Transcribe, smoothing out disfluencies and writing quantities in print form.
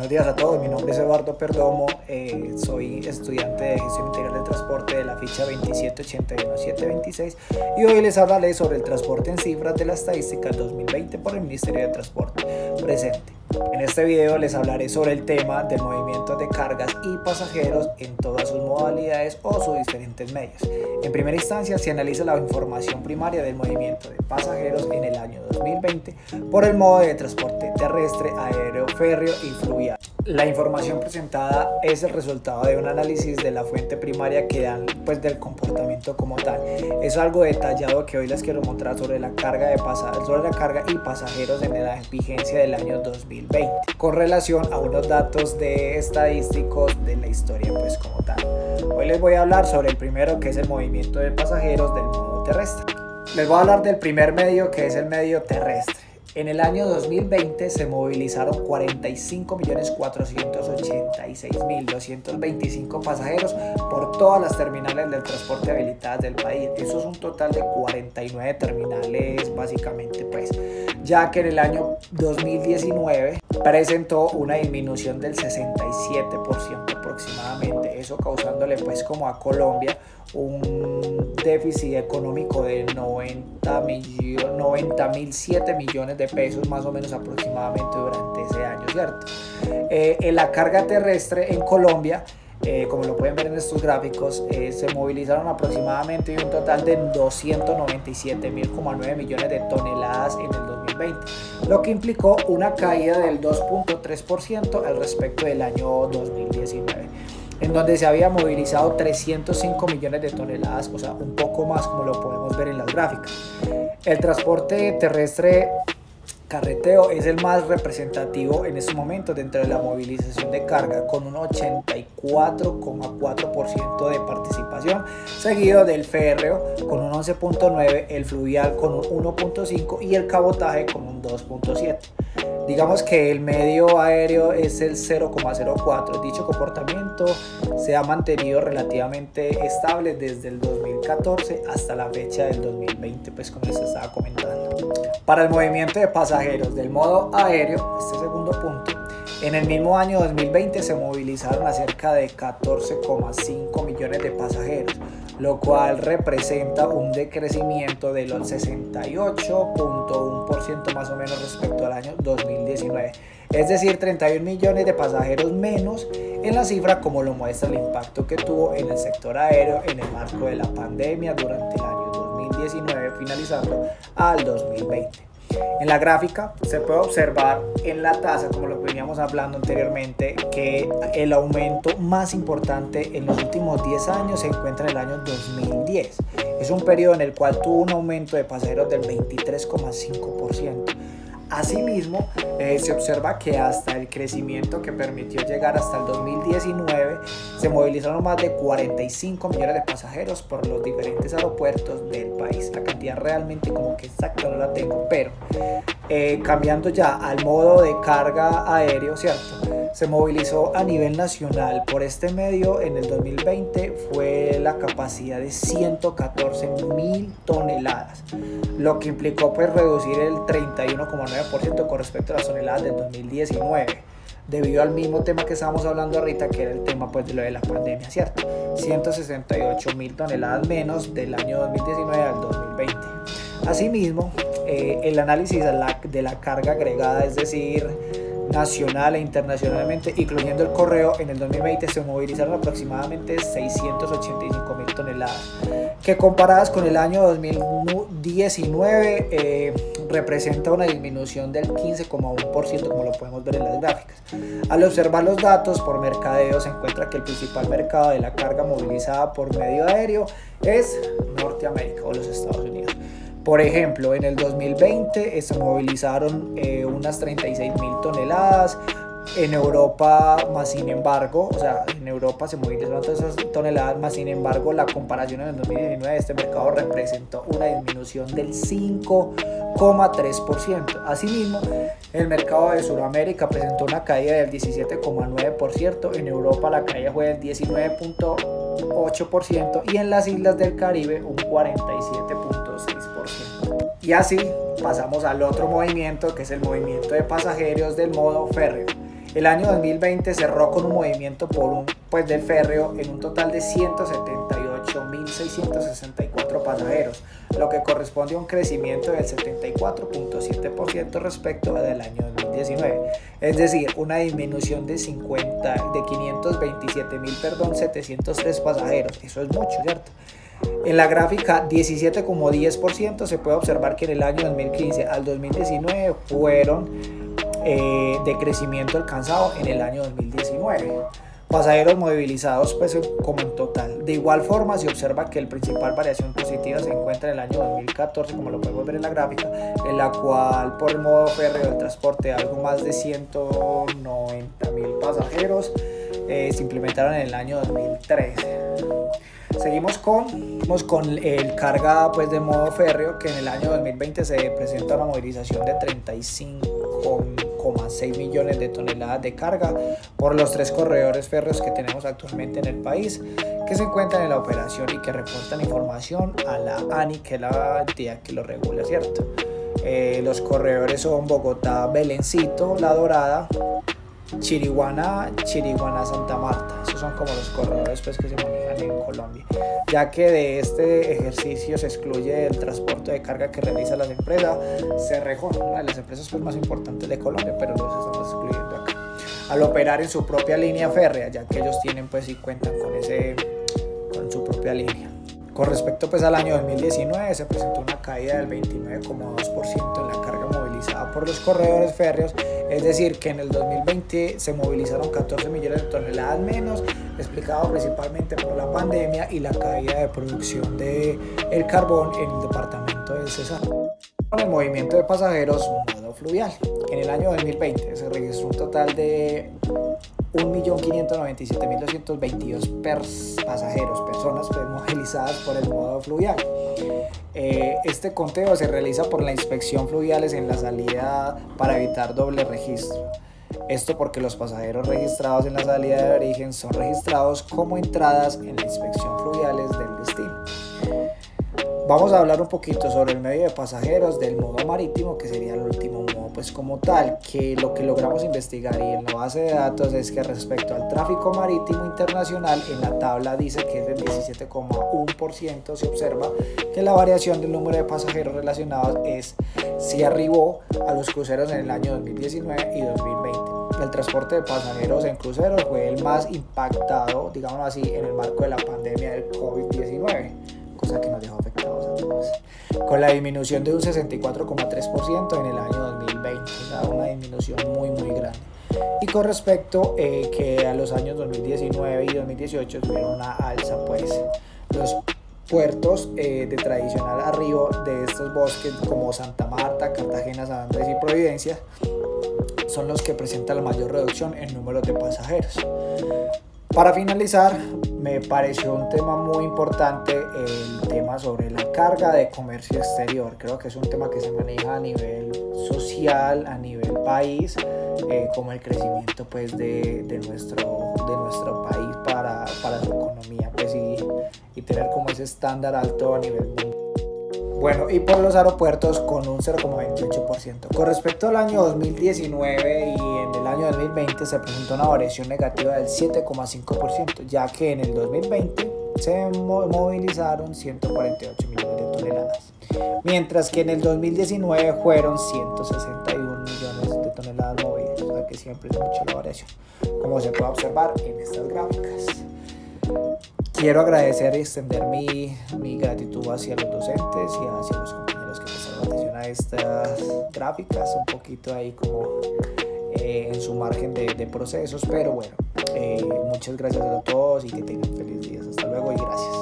Buenos días a todos, mi nombre es Eduardo Perdomo, soy estudiante de Gestión Integral del Transporte de la ficha 2781726 y hoy les hablaré sobre el transporte en cifras de la estadística 2020 por el Ministerio de Transporte presente. En este video les hablaré sobre el tema del movimiento de cargas y pasajeros en todas sus modalidades o sus diferentes medios. En primera instancia se analiza la información primaria del movimiento de pasajeros en el año 2020 por el modo de transporte terrestre, aéreo, férreo y fluvial. La información presentada es el resultado de un análisis de la fuente primaria que dan del comportamiento como tal. Es algo detallado que hoy les quiero mostrar sobre la carga y pasajeros en la vigencia del año 2020 con relación a unos datos de estadísticos de la historia como tal. Hoy les voy a hablar sobre el primero, que es el movimiento de pasajeros del modo terrestre. Les voy a hablar del primer medio, que es el medio terrestre. En el año 2020 se movilizaron 45.486.225 pasajeros por todas las terminales del transporte habilitadas del país. Eso es un total de 49 terminales básicamente, ya que en el año 2019 presentó una disminución del 67% aproximadamente, eso causándole como a Colombia un déficit económico de 90.007 millones de pesos más o menos aproximadamente durante ese año, ¿cierto? En la carga terrestre en Colombia, como lo pueden ver en estos gráficos, se movilizaron aproximadamente un total de 297.9 millones de toneladas en el 2020, lo que implicó una caída del 2.3% al respecto del año 2019, en donde se había movilizado 305 millones de toneladas, o sea, un poco más, como lo podemos ver en las gráficas. El transporte terrestre carreteo es el más representativo en este momento dentro de la movilización de carga, con un 84,4% de participación, seguido del férreo con un 11,9%, el fluvial con un 1,5% y el cabotaje con un 2,7%. Digamos que el medio aéreo es el 0,04%. Dicho comportamiento se ha mantenido relativamente estable desde el 2014 hasta la fecha del 2020, como les estaba comentando. Para el movimiento de pasajeros del modo aéreo, este segundo punto, en el mismo año 2020 se movilizaron a cerca de 14,5 millones de pasajeros, lo cual representa un decrecimiento del 68,1% más o menos respecto al año 2019. Es decir, 31 millones de pasajeros menos en la cifra, como lo muestra el impacto que tuvo en el sector aéreo en el marco de la pandemia durante el año 2019 finalizando al 2020. En la gráfica se puede observar en la tasa, como lo veníamos hablando anteriormente, que el aumento más importante en los últimos 10 años se encuentra en el año 2010. Es un periodo en el cual tuvo un aumento de pasajeros del 23,5%. Asimismo, se observa que hasta el crecimiento que permitió llegar hasta el 2019 se movilizaron más de 45 millones de pasajeros por los diferentes aeropuertos del país. La cantidad realmente como que exacta no la tengo, pero cambiando ya al modo de carga aéreo, ¿cierto? Se movilizó a nivel nacional por este medio en el 2020 fue la capacidad de 114.000 toneladas, lo que implicó reducir el 31,9% con respecto a las toneladas del 2019, debido al mismo tema que estábamos hablando ahorita, que era el tema de lo de la pandemia, ¿cierto? 168.000 toneladas menos del año 2019 al 2020. Asimismo, el análisis de la carga agregada, es decir, nacional e internacionalmente, incluyendo el correo, en el 2020 se movilizaron aproximadamente 685.000 toneladas, que comparadas con el año 2019 representa una disminución del 15,1%, como lo podemos ver en las gráficas. Al observar los datos por mercadeo, se encuentra que el principal mercado de la carga movilizada por medio aéreo es Norteamérica o los Estados Unidos. Por ejemplo, en el 2020 se movilizaron unas 36.000 toneladas. En Europa, más sin embargo, en Europa se movilizaron todas esas toneladas, más sin embargo, la comparación en el 2019 este mercado representó una disminución del 5,3%. Asimismo, el mercado de Sudamérica presentó una caída del 17,9%, en Europa la caída fue del 19,8% y en las islas del Caribe un 47,6%. Y así pasamos al otro movimiento, que es el movimiento de pasajeros del modo férreo. El año 2020 cerró con un movimiento del férreo en un total de 178.664 pasajeros, lo que corresponde a un crecimiento del 74.7% respecto al año 2019, es decir, una disminución de 527.703 pasajeros. Eso es mucho, ¿cierto? En la gráfica 17,10% se puede observar que en el año 2015 al 2019 fueron de crecimiento alcanzado en el año 2019. Pasajeros movilizados pues como en total. De igual forma se observa que la principal variación positiva se encuentra en el año 2014, como lo podemos ver en la gráfica, en la cual por el modo férreo del transporte algo más de 190.000 pasajeros se implementaron en el año 2013. Seguimos con el carga pues de modo férreo, que en el año 2020 se presenta una movilización de 35,6 millones de toneladas de carga por los 3 corredores férreos que tenemos actualmente en el país, que se encuentran en la operación y que reportan información a la ANI, que es la entidad que lo regula, ¿cierto? Los corredores son Bogotá, Belencito, La Dorada, Chiriguaná, Santa Marta. Esos son como los corredores pues, que se manejan en Colombia, ya que de este ejercicio se excluye el transporte de carga que realizan las empresas Cerrejón, una de las empresas pues, más importantes de Colombia, pero los estamos excluyendo acá, al operar en su propia línea férrea, ya que ellos tienen pues y cuentan con su propia línea. Con respecto pues al año 2019 se presentó una caída del 29,2% en la carga movilizada por los corredores férreos, es decir que en el 2020 se movilizaron 14 millones de toneladas menos, explicado principalmente por la pandemia y la caída de producción del carbón en el departamento del Cesar. Con el movimiento de pasajeros modo fluvial, en el año 2020 se registró un total de 1.597.222 personas pues, movilizadas por el modo fluvial. Este conteo se realiza por la inspección fluviales en la salida para evitar doble registro. Esto porque los pasajeros registrados en la salida de origen son registrados como entradas en la inspección fluviales del destino. Vamos a hablar un poquito sobre el medio de pasajeros del modo marítimo, que sería el último modo pues como tal, que lo que logramos investigar y en la base de datos es que respecto al tráfico marítimo internacional, en la tabla dice que es del 17,1%, se observa que la variación del número de pasajeros relacionados si arribó a los cruceros en el año 2019 y 2020. El transporte de pasajeros en cruceros fue el más impactado, digamos así, en el marco de la pandemia del COVID-19. Cosa que nos dejó afectados a todos, con la disminución de un 64,3% en el año 2020, o sea, una disminución muy grande. Y con respecto que a los años 2019 y 2018 tuvieron una alza, pues los puertos de tradicional arribo de estos bosques como Santa Marta, Cartagena, San Andrés y Providencia son los que presentan la mayor reducción en números de pasajeros. Para finalizar, me pareció un tema muy importante el tema sobre la carga de comercio exterior. Creo que es un tema que se maneja a nivel social, a nivel país, como el crecimiento pues, de nuestro país para su economía pues, y tener como ese estándar alto a nivel mundial. Bueno, y por los aeropuertos con un 0,28%. Con respecto al año 2019 y en el año 2020 se presentó una variación negativa del 7,5%, ya que en el 2020 se movilizaron 148 millones de toneladas, mientras que en el 2019 fueron 161 millones de toneladas movidas, o sea que siempre es mucha la variación, como se puede observar en estas gráficas. Quiero agradecer y extender mi gratitud hacia los docentes y hacia los compañeros que prestaron atención a estas gráficas, un poquito ahí como en su margen de procesos, pero bueno, muchas gracias a todos y que tengan feliz días. Hasta luego y gracias.